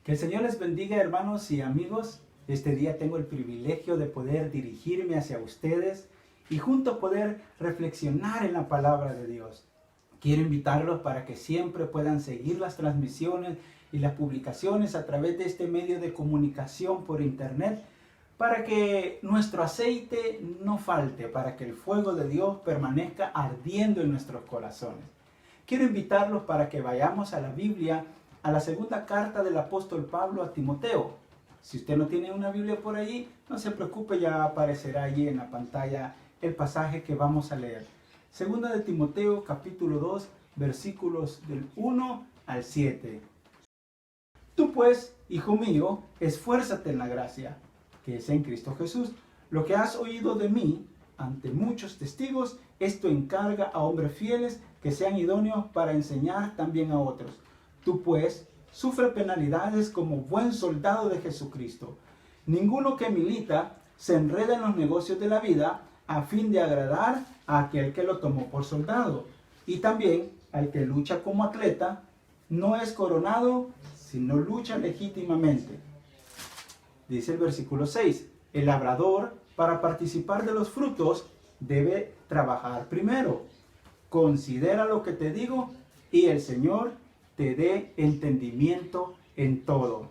Que el Señor les bendiga, hermanos y amigos. Este día tengo el privilegio de poder dirigirme hacia ustedes y juntos poder reflexionar en la palabra de Dios. Quiero invitarlos para que siempre puedan seguir las transmisiones y las publicaciones a través de este medio de comunicación por internet, para que nuestro aceite no falte, para que el fuego de Dios permanezca ardiendo en nuestros corazones. Quiero invitarlos para que vayamos a la Biblia, a la segunda carta del apóstol Pablo a Timoteo. Si usted no tiene una Biblia por allí, no se preocupe, ya aparecerá allí en la pantalla el pasaje que vamos a leer. Segunda de Timoteo, capítulo 2, versículos del 1 al 7. Tú pues, hijo mío, esfuérzate en la gracia que es en Cristo Jesús. Lo que has oído de mí ante muchos testigos, esto encarga a hombres fieles que sean idóneos para enseñar también a otros. Tú pues, sufre penalidades como buen soldado de Jesucristo. Ninguno que milita se enreda en los negocios de la vida a fin de agradar a aquel que lo tomó por soldado. Y también al que lucha como atleta no es coronado, sino lucha legítimamente. Dice el versículo 6, el labrador, para participar de los frutos, debe trabajar primero. Considera lo que te digo y el Señor te dé entendimiento en todo.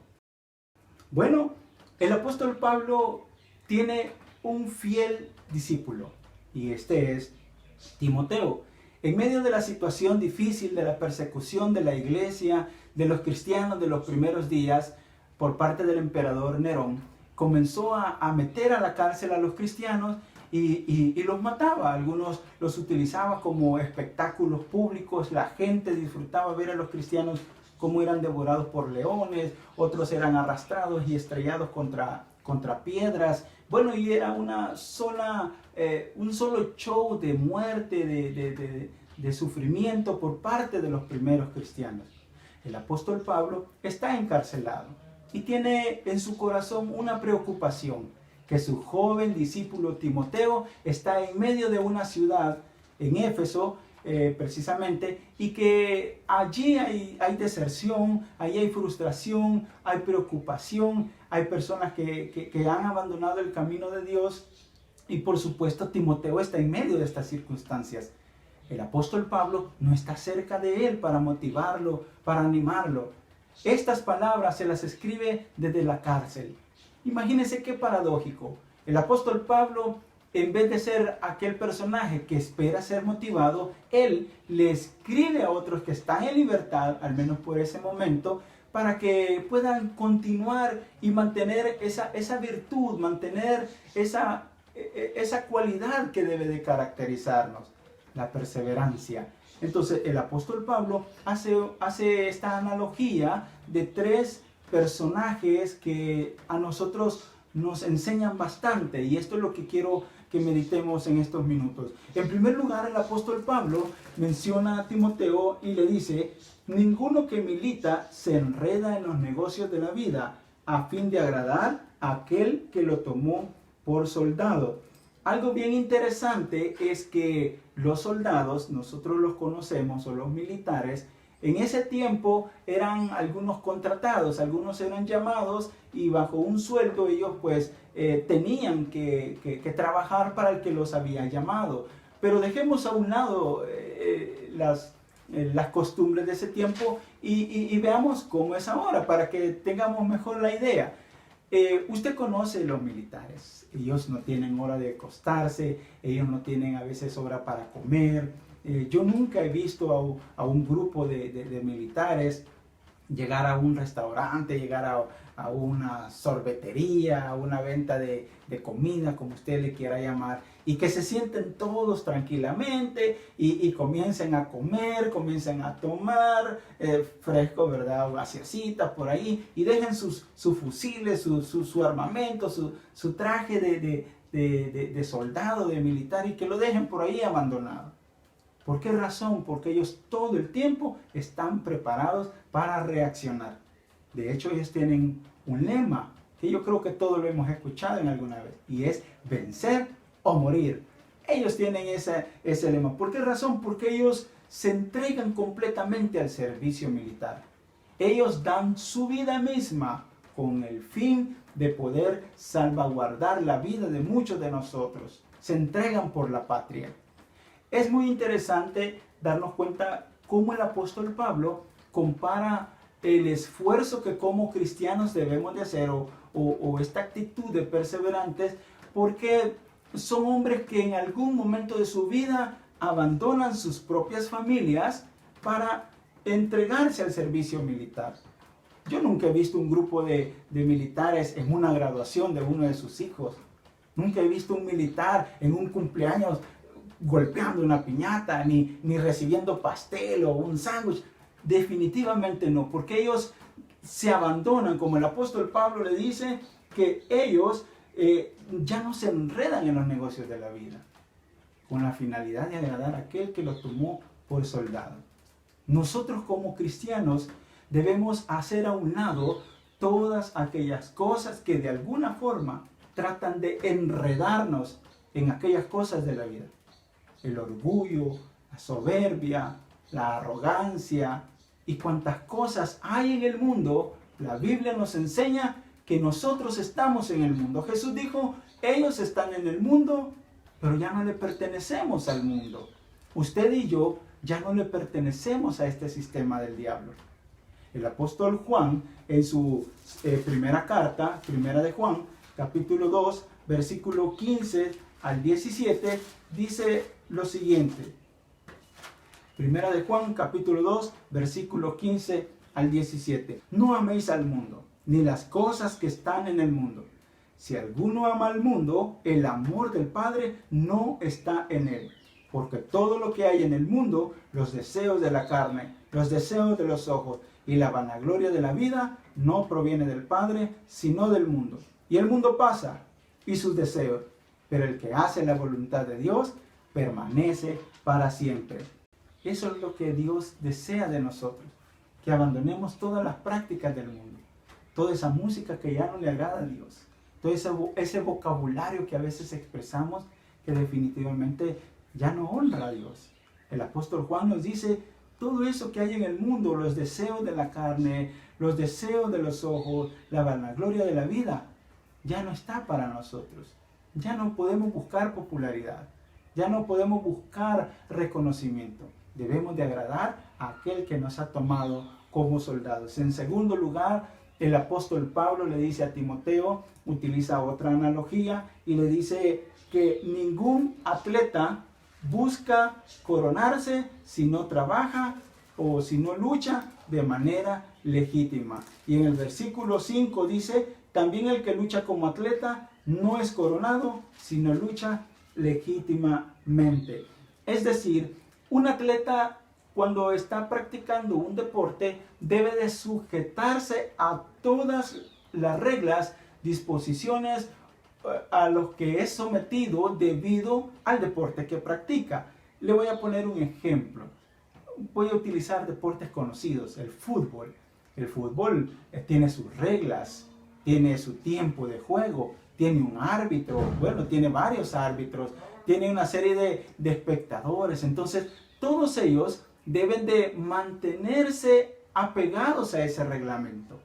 Bueno, el apóstol Pablo tiene un fiel discípulo y este es Timoteo. En medio de la situación difícil de la persecución de la iglesia, de los cristianos de los primeros días, por parte del emperador Nerón, comenzó a meter a la cárcel a los cristianos y los mataba. Algunos los utilizaba como espectáculos públicos. La gente disfrutaba ver a los cristianos cómo eran devorados por leones, otros eran arrastrados y estrellados contra piedras. Bueno, y era un solo show de muerte, de sufrimiento por parte de los primeros cristianos. El apóstol Pablo está encarcelado y tiene en su corazón una preocupación, que su joven discípulo Timoteo está en medio de una ciudad, en Éfeso precisamente, y que allí hay deserción, allí hay frustración, hay preocupación, hay personas que han abandonado el camino de Dios, y por supuesto Timoteo está en medio de estas circunstancias. El apóstol Pablo no está cerca de él para motivarlo, para animarlo. Estas palabras se las escribe desde la cárcel. Imagínense qué paradójico. El apóstol Pablo, en vez de ser aquel personaje que espera ser motivado, él le escribe a otros que están en libertad, al menos por ese momento, para que puedan continuar y mantener esa virtud, mantener esa cualidad que debe de caracterizarnos, la perseverancia. Entonces el apóstol Pablo hace esta analogía de tres personajes que a nosotros nos enseñan bastante, y esto es lo que quiero que meditemos en estos minutos. En primer lugar, el apóstol Pablo menciona a Timoteo y le dice: ninguno que milita se enreda en los negocios de la vida a fin de agradar a aquel que lo tomó por soldado. Algo bien interesante es que los soldados, nosotros los conocemos, o los militares, en ese tiempo eran algunos contratados, algunos eran llamados y bajo un sueldo ellos pues tenían que trabajar para el que los había llamado. Pero dejemos a un lado las costumbres de ese tiempo y veamos cómo es ahora para que tengamos mejor la idea. Usted conoce los militares, ellos no tienen hora de acostarse, ellos no tienen a veces hora para comer. Yo nunca he visto a un grupo de militares llegar a un restaurante, llegar a una sorbetería, a una venta de comida, como usted le quiera llamar, y que se sienten todos tranquilamente y comiencen a comer, comiencen a tomar fresco, ¿verdad? O gaseosita por ahí, y dejen sus fusiles, su armamento, su traje de soldado, de militar, y que lo dejen por ahí abandonado. ¿Por qué razón? Porque ellos todo el tiempo están preparados para reaccionar. De hecho, ellos tienen un lema que yo creo que todos lo hemos escuchado en alguna vez, y es vencer o morir. Ellos tienen ese lema. ¿Por qué razón? Porque ellos se entregan completamente al servicio militar. Ellos dan su vida misma con el fin de poder salvaguardar la vida de muchos de nosotros. Se entregan por la patria. Es muy interesante darnos cuenta cómo el apóstol Pablo compara el esfuerzo que como cristianos debemos de hacer o esta actitud de perseverantes, porque son hombres que en algún momento de su vida abandonan sus propias familias para entregarse al servicio militar. Yo nunca he visto un grupo de militares en una graduación de uno de sus hijos. Nunca he visto un militar en un cumpleaños golpeando una piñata, ni recibiendo pastel o un sándwich. Definitivamente no, porque ellos se abandonan, como el apóstol Pablo le dice, que ellos ya no se enredan en los negocios de la vida, con la finalidad de agradar a aquel que lo tomó por soldado. Nosotros como cristianos debemos hacer a un lado todas aquellas cosas que de alguna forma tratan de enredarnos en aquellas cosas de la vida. El orgullo, la soberbia, la arrogancia y cuantas cosas hay en el mundo. La Biblia nos enseña que nosotros estamos en el mundo. Jesús dijo, ellos están en el mundo, pero ya no le pertenecemos al mundo. Usted y yo ya no le pertenecemos a este sistema del diablo. El apóstol Juan, en su primera carta, primera de Juan, capítulo 2, versículo 15 al 17, dice lo siguiente. Primera de Juan, capítulo 2, versículo 15 al 17. No améis al mundo, ni las cosas que están en el mundo. Si alguno ama al mundo, el amor del Padre no está en él. Porque todo lo que hay en el mundo, los deseos de la carne, los deseos de los ojos y la vanagloria de la vida, no proviene del Padre, sino del mundo. Y el mundo pasa, y sus deseos, pero el que hace la voluntad de Dios permanece para siempre. Eso es lo que Dios desea de nosotros, que abandonemos todas las prácticas del mundo, toda esa música que ya no le agrada a Dios, todo ese vocabulario que a veces expresamos que definitivamente ya no honra a Dios. El apóstol Juan nos dice, todo eso que hay en el mundo, los deseos de la carne, los deseos de los ojos, la vanagloria de la vida, ya no está para nosotros. Ya no podemos buscar popularidad, ya no podemos buscar reconocimiento. Debemos de agradar a aquel que nos ha tomado como soldados. En segundo lugar, el apóstol Pablo le dice a Timoteo, utiliza otra analogía y le dice que ningún atleta busca coronarse si no trabaja o si no lucha de manera legítima. Y en el versículo 5 dice, también el que lucha como atleta no es coronado, sino lucha legítimamente. Es decir, un atleta cuando está practicando un deporte debe de sujetarse a todas las reglas, disposiciones a los que es sometido debido al deporte que practica. Le voy a poner un ejemplo. Voy a utilizar deportes conocidos, el fútbol. El fútbol tiene sus reglas, tiene su tiempo de juego, tiene un árbitro, bueno, tiene varios árbitros, tiene una serie de espectadores. Entonces, todos ellos deben de mantenerse apegados a ese reglamento.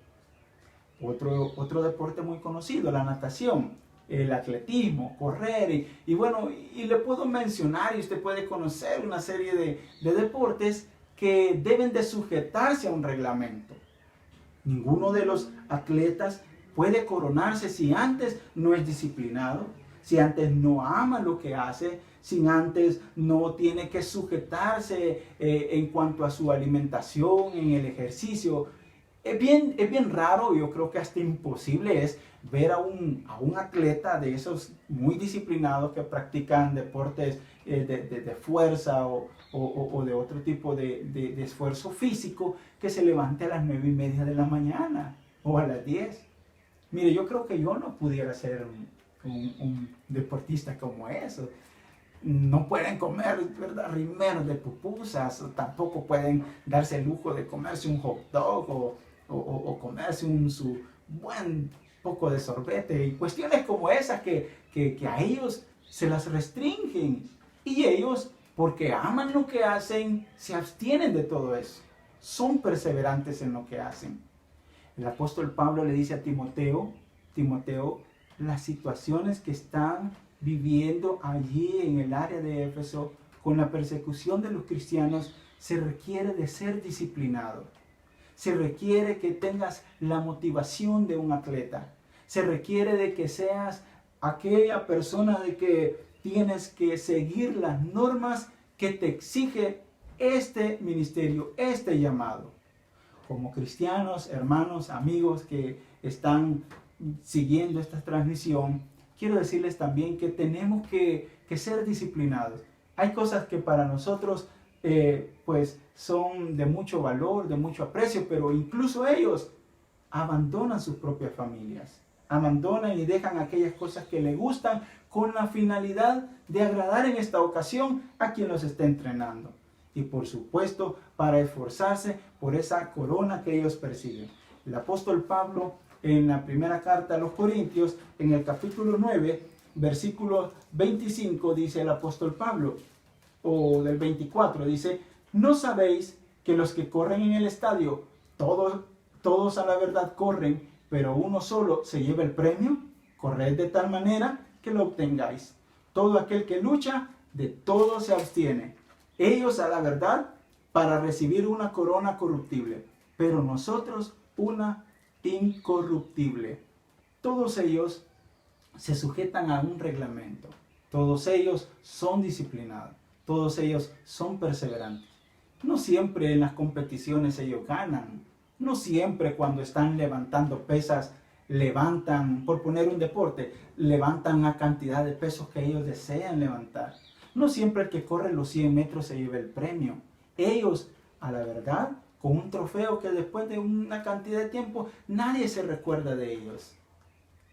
Otro deporte muy conocido, la natación, el atletismo, correr, y bueno, y le puedo mencionar, y usted puede conocer una serie de deportes que deben de sujetarse a un reglamento. Ninguno de los atletas puede coronarse si antes no es disciplinado, si antes no ama lo que hace, si antes no tiene que sujetarse en cuanto a su alimentación, en el ejercicio. Es bien raro, yo creo que hasta imposible es ver a un atleta de esos muy disciplinados que practican deportes de fuerza o de otro tipo de esfuerzo físico que se levante a las 9:30 de la mañana o a las 10. Mire, yo creo que yo no pudiera ser un deportista como eso. No pueden comer, ¿verdad?, rimeros de pupusas, o tampoco pueden darse el lujo de comerse un hot dog o comerse su buen poco de sorbete y cuestiones como esas que a ellos se las restringen y ellos, porque aman lo que hacen, se abstienen de todo eso. son perseverantes en lo que hacen. El apóstol Pablo le dice a Timoteo, las situaciones que están viviendo allí en el área de Éfeso con la persecución de los cristianos, se requiere de ser disciplinado. Se requiere que tengas la motivación de un atleta. Se requiere de que seas aquella persona de que tienes que seguir las normas que te exige este ministerio, este llamado. Como cristianos, hermanos, amigos que están siguiendo esta transmisión, quiero decirles también que tenemos que ser disciplinados. Hay cosas que para nosotros pues son de mucho valor, de mucho aprecio, pero incluso ellos abandonan sus propias familias, abandonan y dejan aquellas cosas que les gustan con la finalidad de agradar en esta ocasión a quien los está entrenando. Y por supuesto, para esforzarse por esa corona que ellos persiguen. El apóstol Pablo, en la primera carta a los Corintios, en el capítulo 9, versículo 25, dice el apóstol Pablo, o del 24, dice: ¿no sabéis que los que corren en el estadio, todos a la verdad corren, pero uno solo se lleva el premio? Corred de tal manera que lo obtengáis. Todo aquel que lucha, de todo se abstiene. Ellos a la verdad para recibir una corona corruptible, pero nosotros una incorruptible. Todos ellos se sujetan a un reglamento. Todos ellos son disciplinados. Todos ellos son perseverantes. No siempre en las competiciones ellos ganan. No siempre cuando están levantando pesas, levantan, por poner un deporte, levantan la cantidad de pesos que ellos desean levantar. No siempre el que corre los 100 metros se lleva el premio. Ellos, a la verdad, con un trofeo que después de una cantidad de tiempo, nadie se recuerda de ellos.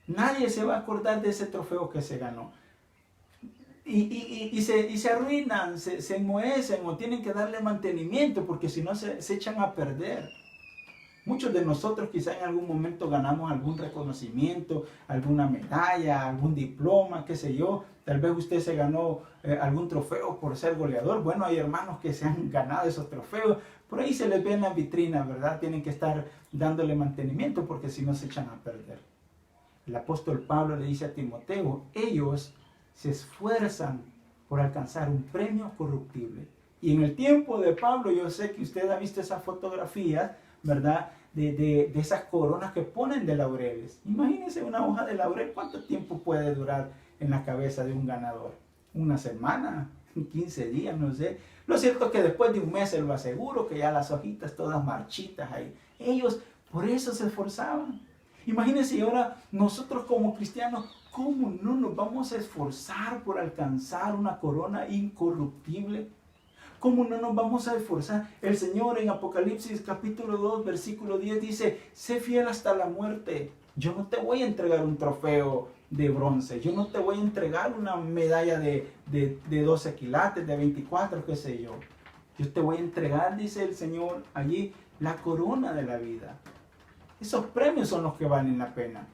Nadie se va a acordar de ese trofeo que se ganó. Y se arruinan, se enmohecen o tienen que darle mantenimiento porque si no se echan a perder. Muchos de nosotros quizá en algún momento ganamos algún reconocimiento, alguna medalla, algún diploma, qué sé yo. Tal vez usted se ganó algún trofeo por ser goleador. Bueno, hay hermanos que se han ganado esos trofeos. Por ahí se les ve en la vitrina, ¿verdad? Tienen que estar dándole mantenimiento porque si no se echan a perder. El apóstol Pablo le dice a Timoteo, ellos se esfuerzan por alcanzar un premio corruptible. Y en el tiempo de Pablo, yo sé que usted ha visto esas fotografías, ¿verdad? De esas coronas que ponen de laureles. Imagínense una hoja de laurel, ¿cuánto tiempo puede durar en la cabeza de un ganador? ¿Una semana? ¿15 días? No sé. Lo cierto es que después de un mes, se lo aseguro, que ya las hojitas todas marchitas ahí. Ellos por eso se esforzaban. Imagínense ahora nosotros como cristianos, ¿cómo no nos vamos a esforzar por alcanzar una corona incorruptible? ¿Cómo no nos vamos a esforzar? El Señor en Apocalipsis capítulo 2, versículo 10 dice, sé fiel hasta la muerte. Yo no te voy a entregar un trofeo de bronce. Yo no te voy a entregar una medalla de 12 quilates, de 24, qué sé yo. Yo te voy a entregar, dice el Señor allí, la corona de la vida. Esos premios son los que valen la pena.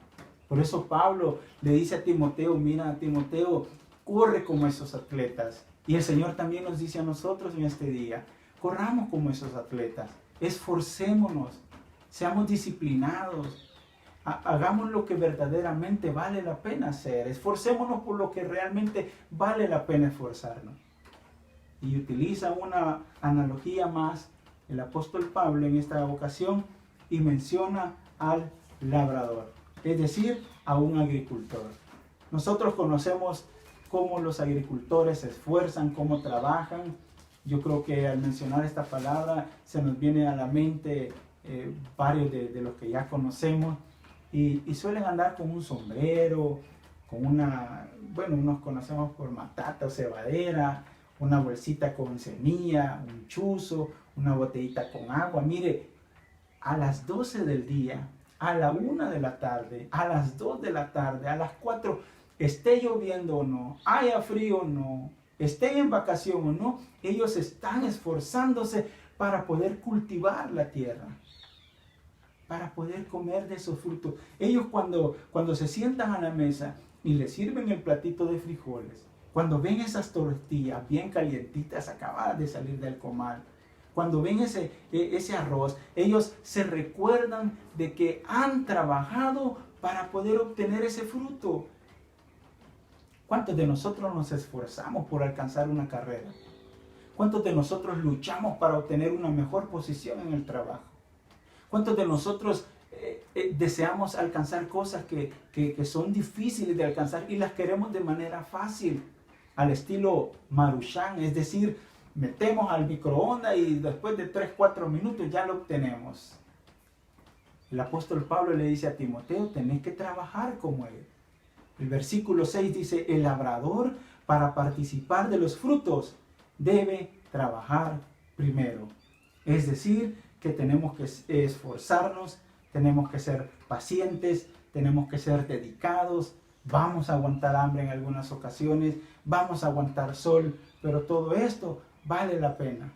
Por eso Pablo le dice a Timoteo, mira Timoteo, corre como esos atletas. Y el Señor también nos dice a nosotros en este día, corramos como esos atletas, esforcémonos, seamos disciplinados, hagamos lo que verdaderamente vale la pena hacer, esforcémonos por lo que realmente vale la pena esforzarnos. Y utiliza una analogía más el apóstol Pablo en esta ocasión y menciona al labrador, es decir, a un agricultor. Nosotros conocemos cómo los agricultores se esfuerzan, cómo trabajan. Yo creo que al mencionar esta palabra se nos viene a la mente varios de los que ya conocemos y suelen andar con un sombrero, con unos conocemos por matata o cebadera, una bolsita con semilla, un chuzo, una botellita con agua. Mire, a las 12 del día, a la 1 de la tarde, a las 2 de la tarde, a las 4, esté lloviendo o no, haya frío o no, estén en vacación o no, ellos están esforzándose para poder cultivar la tierra, para poder comer de esos frutos. Ellos cuando se sientan a la mesa y les sirven el platito de frijoles, cuando ven esas tortillas bien calientitas acabadas de salir del comal, Cuando ven ese arroz, ellos se recuerdan de que han trabajado para poder obtener ese fruto. ¿Cuántos de nosotros nos esforzamos por alcanzar una carrera? ¿Cuántos de nosotros luchamos para obtener una mejor posición en el trabajo? ¿Cuántos de nosotros deseamos alcanzar cosas que son difíciles de alcanzar y las queremos de manera fácil? Al estilo Maruchan, es decir, metemos al microondas y después de 3-4 minutos ya lo obtenemos. El apóstol Pablo le dice a Timoteo, tenés que trabajar como él. El versículo 6 dice, el labrador para participar de los frutos debe trabajar primero. Es decir, que tenemos que esforzarnos, tenemos que ser pacientes, tenemos que ser dedicados, vamos a aguantar hambre en algunas ocasiones, vamos a aguantar sol, pero todo esto vale la pena.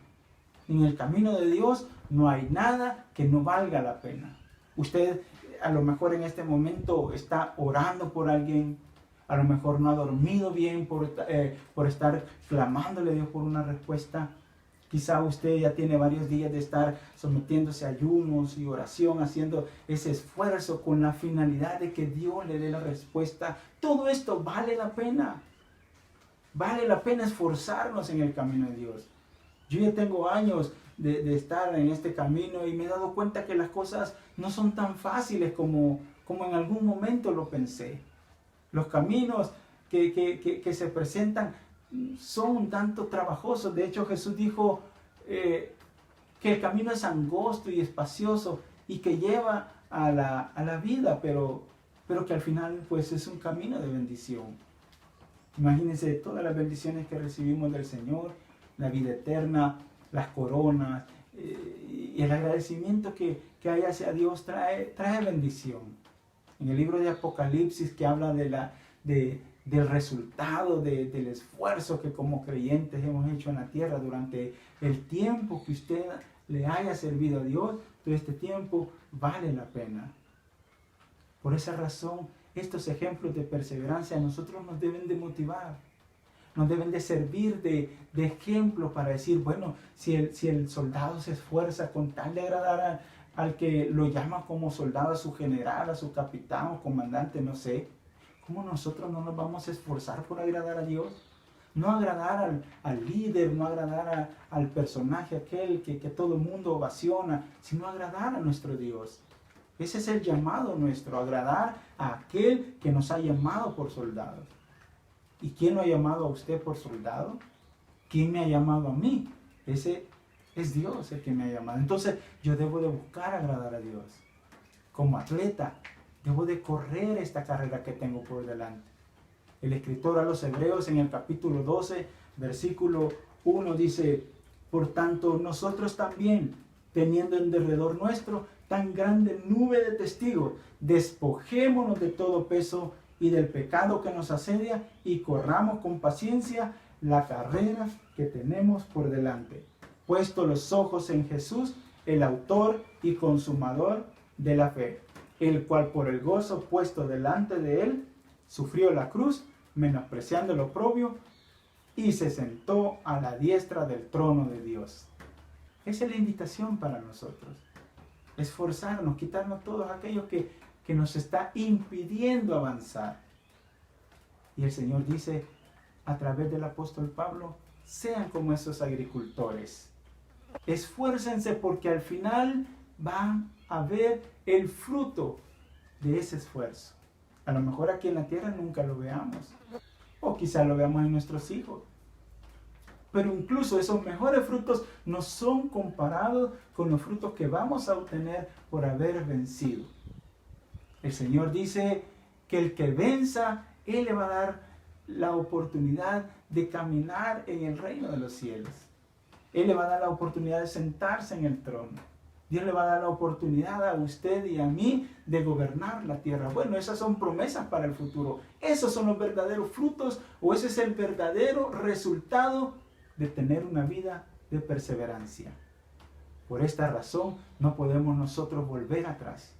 En el camino de Dios no hay nada que no valga la pena. Usted a lo mejor en este momento está orando por alguien, a lo mejor no ha dormido bien por estar clamándole a Dios por una respuesta. Quizá usted ya tiene varios días de estar sometiéndose a ayunos y oración, haciendo ese esfuerzo con la finalidad de que Dios le dé la respuesta. Todo esto vale la pena. Vale la pena esforzarnos en el camino de Dios. Yo ya tengo años de estar en este camino y me he dado cuenta que las cosas no son tan fáciles como en algún momento lo pensé. Los caminos que se presentan son un tanto trabajosos. De hecho, Jesús dijo que el camino es angosto y espacioso y que lleva a la vida, pero que al final pues es un camino de bendición. Imagínense todas las bendiciones que recibimos del Señor, la vida eterna, las coronas y el agradecimiento que hay hacia Dios trae bendición. En el libro de Apocalipsis, que habla del resultado del esfuerzo que como creyentes hemos hecho en la tierra durante el tiempo que usted le haya servido a Dios, todo este tiempo vale la pena. Por esa razón, estos ejemplos de perseverancia a nosotros nos deben de motivar, nos deben de servir de ejemplo para decir, bueno, si el soldado se esfuerza con tal de agradar al que lo llama como soldado, a su general, a su capitán o comandante, no sé, ¿cómo nosotros no nos vamos a esforzar por agradar a Dios? No agradar al líder, no agradar al personaje aquel que todo el mundo ovaciona, sino agradar a nuestro Dios. Ese es el llamado nuestro, agradar a aquel que nos ha llamado por soldados. ¿Y quién lo ha llamado a usted por soldado? ¿Quién me ha llamado a mí? Ese es Dios el que me ha llamado. Entonces yo debo de buscar agradar a Dios. Como atleta, debo de correr esta carrera que tengo por delante. El escritor a los Hebreos en el capítulo 12, versículo 1 dice, por tanto nosotros también, teniendo en derredor nuestro tan grande nube de testigos, despojémonos de todo peso y del pecado que nos asedia y corramos con paciencia la carrera que tenemos por delante. Puesto los ojos en Jesús, el autor y consumador de la fe, el cual por el gozo puesto delante de él, sufrió la cruz, menospreciando el oprobio, y se sentó a la diestra del trono de Dios. Esa es la invitación para nosotros. Esforzarnos, quitarnos todos aquellos que nos está impidiendo avanzar. Y el Señor dice a través del apóstol Pablo, sean como esos agricultores. Esfuércense porque al final van a ver el fruto de ese esfuerzo. A lo mejor aquí en la tierra nunca lo veamos, o quizá lo veamos en nuestros hijos. Pero incluso esos mejores frutos no son comparados con los frutos que vamos a obtener por haber vencido. El Señor dice que el que venza, Él le va a dar la oportunidad de caminar en el reino de los cielos. Él le va a dar la oportunidad de sentarse en el trono. Dios le va a dar la oportunidad a usted y a mí de gobernar la tierra. Bueno, esas son promesas para el futuro. Esos son los verdaderos frutos, o ese es el verdadero resultado de tener una vida de perseverancia. Por esta razón no podemos nosotros volver atrás.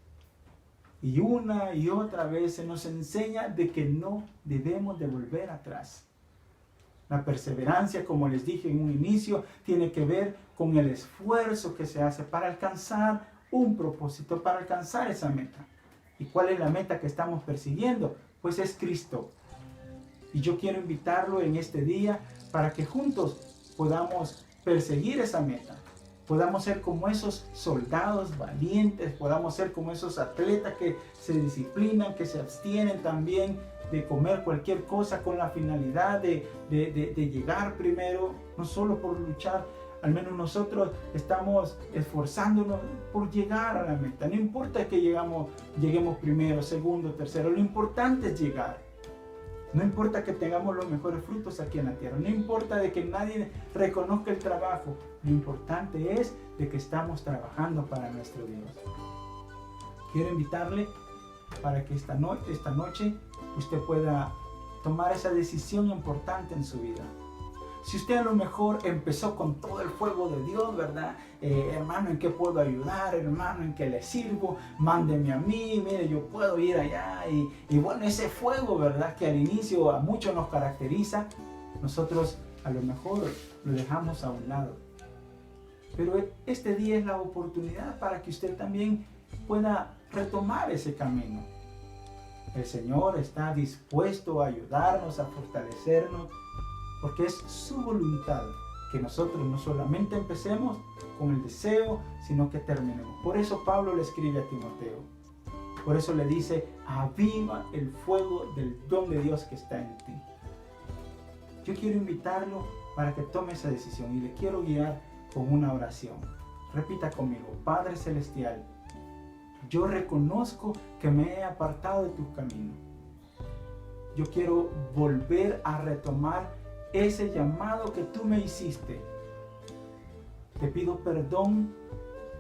Y una y otra vez se nos enseña de que no debemos de volver atrás. La perseverancia, como les dije en un inicio, tiene que ver con el esfuerzo que se hace para alcanzar un propósito, para alcanzar esa meta. ¿Y cuál es la meta que estamos persiguiendo? Pues es Cristo. Y yo quiero invitarlo en este día para que juntos podamos perseguir esa meta. Podamos ser como esos soldados valientes, podamos ser como esos atletas que se disciplinan, que se abstienen también de comer cualquier cosa con la finalidad de llegar primero, no solo por luchar. Al menos nosotros estamos esforzándonos por llegar a la meta. No importa que lleguemos primero, segundo, tercero, lo importante es llegar. No importa que tengamos los mejores frutos aquí en la tierra, no importa de que nadie reconozca el trabajo, lo importante es de que estamos trabajando para nuestro Dios. Quiero invitarle para que esta noche usted pueda tomar esa decisión importante en su vida. Si usted a lo mejor empezó con todo el fuego de Dios, ¿verdad? Hermano, ¿en qué puedo ayudar? Hermano, ¿en qué le sirvo? Mándeme a mí, mire, yo puedo ir allá. Y bueno, ese fuego, ¿verdad? Que al inicio a muchos nos caracteriza, nosotros a lo mejor lo dejamos a un lado. Pero este día es la oportunidad para que usted también pueda retomar ese camino. El Señor está dispuesto a ayudarnos, a fortalecernos, porque es su voluntad que nosotros no solamente empecemos con el deseo, sino que terminemos. Por eso Pablo le escribe a Timoteo. Por eso le dice, aviva el fuego del don de Dios que está en ti. Yo quiero invitarlo para que tome esa decisión y le quiero guiar con una oración. Repita conmigo, Padre Celestial, yo reconozco que me he apartado de tu camino. Yo quiero volver a retomar ese llamado que tú me hiciste. Te pido perdón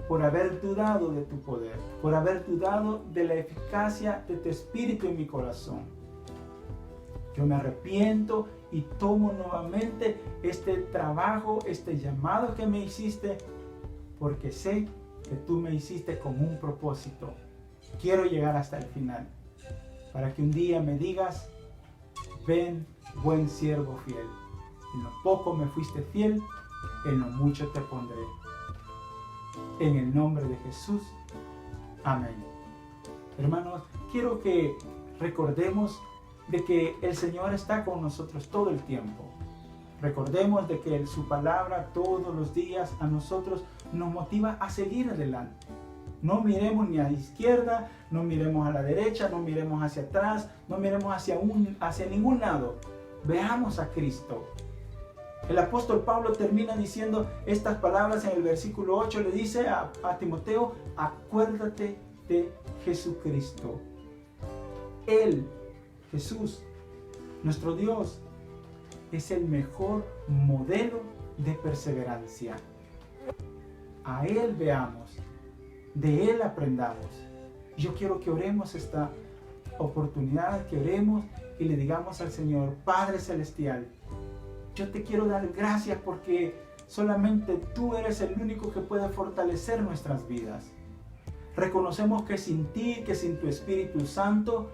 por haber dudado de tu poder, por haber dudado de la eficacia de tu espíritu en mi corazón. Yo me arrepiento y tomo nuevamente este trabajo, este llamado que me hiciste, porque sé que tú me hiciste con un propósito. Quiero llegar hasta el final, para que un día me digas, ven, buen siervo fiel. En lo poco me fuiste fiel, en lo mucho te pondré. En el nombre de Jesús. Amén. Hermanos, quiero que recordemos de que el Señor está con nosotros todo el tiempo. Recordemos de que su palabra todos los días a nosotros nos motiva a seguir adelante. No miremos ni a la izquierda, no miremos a la derecha, no miremos hacia atrás, no miremos hacia ningún lado. Veamos a Cristo. El apóstol Pablo termina diciendo estas palabras en el versículo 8, le dice a Timoteo, acuérdate de Jesucristo. Él, Jesús, nuestro Dios, es el mejor modelo de perseverancia. A Él veamos, de Él aprendamos. Yo quiero que oremos esta oportunidad, que oremos y le digamos al Señor, Padre Celestial, yo te quiero dar gracias porque solamente tú eres el único que puede fortalecer nuestras vidas. Reconocemos que sin ti, que sin tu Espíritu Santo,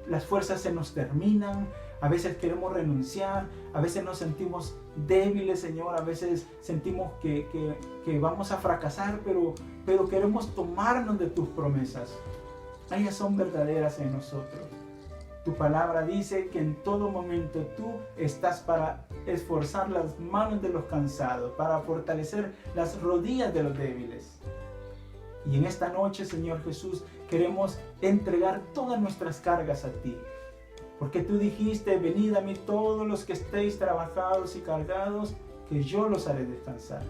las fuerzas se nos terminan. A veces queremos renunciar, a veces nos sentimos débiles, Señor, a veces sentimos que vamos a fracasar, pero queremos tomarnos de tus promesas. Ellas son verdaderas en nosotros. Tu palabra dice que en todo momento tú estás para esforzar las manos de los cansados, para fortalecer las rodillas de los débiles. Y en esta noche, Señor Jesús, queremos entregar todas nuestras cargas a ti. Porque tú dijiste, venid a mí todos los que estéis trabajados y cargados, que yo los haré descansar.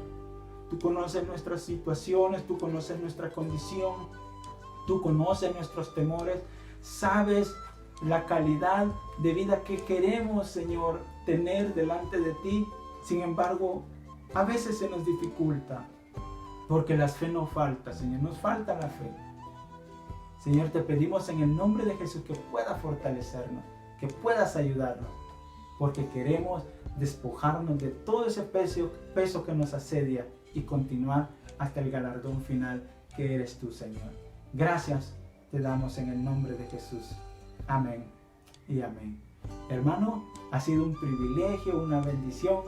Tú conoces nuestras situaciones, tú conoces nuestra condición, tú conoces nuestros temores, sabes la calidad de vida que queremos, Señor, tener delante de ti. Sin embargo, a veces se nos dificulta, porque la fe nos falta, Señor, nos falta la fe. Señor, te pedimos en el nombre de Jesús que puedas fortalecernos, que puedas ayudarnos, porque queremos despojarnos de todo ese peso que nos asedia y continuar hasta el galardón final que eres tú, Señor. Gracias te damos en el nombre de Jesús. Amén y amén. Hermano, ha sido un privilegio, una bendición.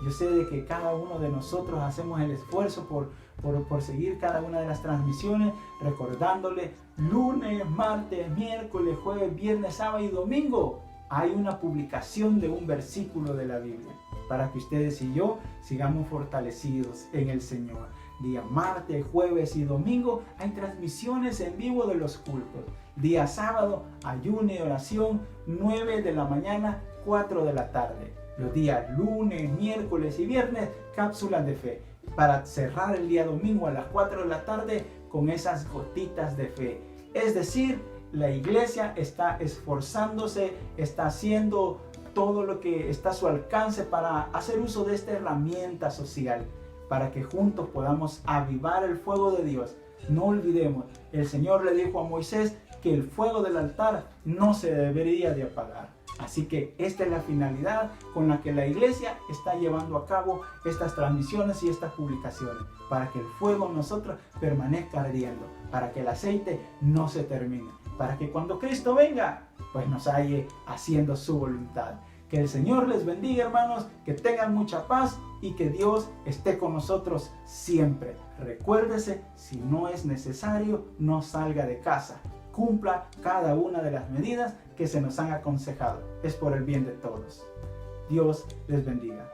Yo sé de que cada uno de nosotros hacemos el esfuerzo por seguir cada una de las transmisiones, recordándole lunes, martes, miércoles, jueves, viernes, sábado y domingo. Hay una publicación de un versículo de la Biblia para que ustedes y yo sigamos fortalecidos en el Señor. Día martes, jueves y domingo hay transmisiones en vivo de los cultos. Día sábado, ayuno y oración, 9 de la mañana, 4 de la tarde. Los días lunes, miércoles y viernes, cápsulas de fe. Para cerrar el día domingo a las 4 de la tarde con esas gotitas de fe. Es decir, la iglesia está esforzándose, está haciendo todo lo que está a su alcance para hacer uso de esta herramienta social, para que juntos podamos avivar el fuego de Dios. No olvidemos, el Señor le dijo a Moisés que el fuego del altar no se debería de apagar. Así que esta es la finalidad con la que la iglesia está llevando a cabo estas transmisiones y estas publicaciones, para que el fuego en nosotros permanezca ardiendo, para que el aceite no se termine, para que cuando Cristo venga, pues nos halle haciendo su voluntad. Que el Señor les bendiga, hermanos, que tengan mucha paz y que Dios esté con nosotros siempre. Recuérdese, si no es necesario, no salga de casa. Cumpla cada una de las medidas que se nos han aconsejado. Es por el bien de todos. Dios les bendiga.